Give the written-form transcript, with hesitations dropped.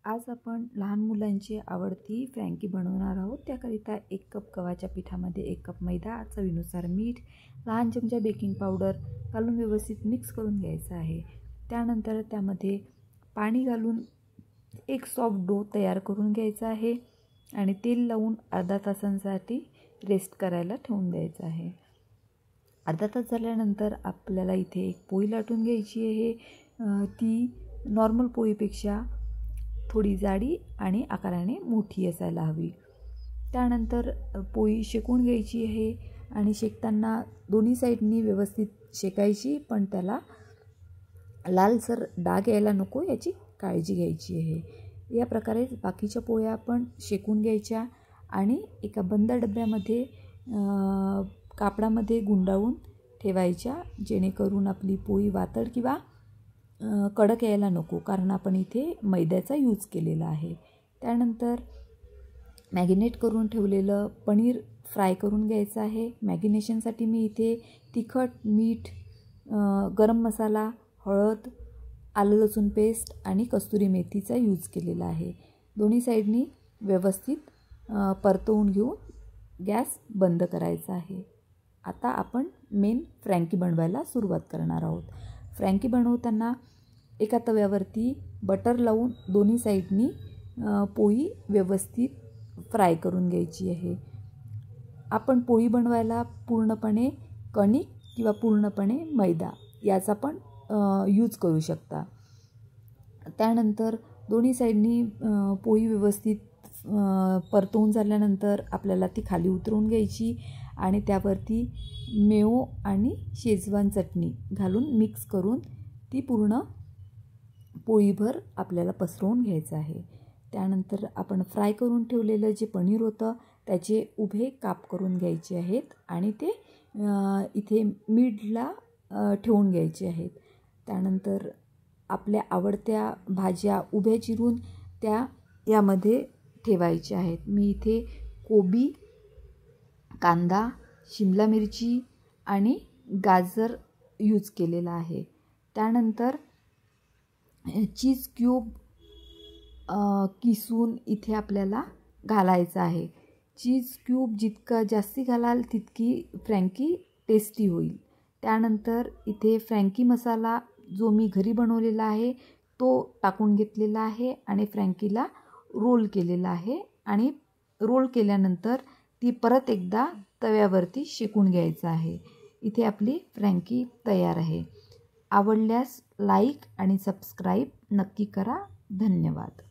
आज आपण लहान मुलांची आवडती फ्रँकी बनवणार आहोत। त्याकरिता 1 कप गव्हाच्या पिठामध्ये 1 कप मैदा, चवीनुसार मीठ, लहान चमचा बेकिंग पावडर घालून व्यवस्थित मिक्स करून घ्यायचं आहे। त्यानंतर त्यामध्ये पाणी घालून एक सॉफ्ट डो तयार करून घ्यायचा आहे आणि तेल लावून अर्धा तासांसाठी रेस्ट करायला ठेवून द्यायचं आहे। अर्धा तास झाल्यानंतर आपल्याला इथे एक पोळी लाटून घ्यायची आहे। ती नॉर्मल पोळीपेक्षा थोडी जाडी आणि आकाराने मोठी असायला हवी। त्यानंतर पोळी शेकून घ्यायची आहे आणि शेकताना दोन्ही साईडनी व्यवस्थित शेकायची, पण त्याला लालसर डाग यायला नको याची काळजी घ्यायची आहे। या प्रकारे बाकीच्या पोळ्या आपण शेकून घ्यायच्या आणि एका बंद डब्यामध्ये कापडामध्ये गुंडाळून ठेवायच्या, जेणेकरून आपली पोळी वातड किंवा कडक यायला नको, कारण आपण इथे मैद्याचा यूज केलेला आहे। त्यानंतर मॅगिनेट करून ठेवलेलं पनीर फ्राय करून घ्यायचं आहे। मॅगिनेशनसाठी मी इथे तिखट, मीठ, गरम मसाला, हळद, आलं लसूण पेस्ट आणि कस्तुरी मेथीचा यूज केलेला आहे। दोन्ही साईडनी व्यवस्थित परतवून घेऊन गॅस बंद करायचा आहे। आता आपण मेन फ्रँकी बनवायला सुरुवात करणार आहोत। फ्रँकी बनवताना एका तव्यावरती बटर लावून दोन्ही साईडनी पोळी व्यवस्थित फ्राय करून घ्यायची आहे। आपण पोळी बनवायला पूर्णपणे कणिक किंवा पूर्णपणे मैदा याचा पण यूज करू शकता। त्यानंतर दोन्ही साईडनी पोळी व्यवस्थित परतवून झाल्यानंतर आपल्याला ती खाली उतरवून घ्यायची आणि त्यावरती मेयो आणि शेजवान चटणी घालून मिक्स करून ती पूर्ण पोळीभर आपल्याला पसरवून घ्यायचं आहे। त्यानंतर आपण फ्राय करून ठेवलेलं जे पनीर होतं त्याचे उभे काप करून घ्यायचे आहेत आणि ते इथे मिडला ठेवून घ्यायचे आहेत। त्यानंतर आपल्या आवडत्या भाज्या उभ्या चिरून त्या यामध्ये ठेवायच्या आहेत। मी इथे कोबी, कांदा, शिमला मिरची आणि गाजर यूज केलेला आहे। त्यानंतर चीज क्यूब किसून इथे आपल्याला घालायचं आहे। चीज क्यूब जितका जास्ती घालाल तितकी फ्रँकी टेस्टी होईल। त्यानंतर इथे फ्रँकी मसाला जो मी घरी बनवलेला आहे तो टाकून घेतलेला आहे आणि फ्रँकीला रोल केलेला आहे आणि रोल केल्यानंतर ती परत एकदा तव्यावरती शेकून घ्यायचं आहे। इथे आपली फ्रँकी तयार आहे। आवडल्यास लाईक आणि सबस्क्राईब नक्की करा। धन्यवाद।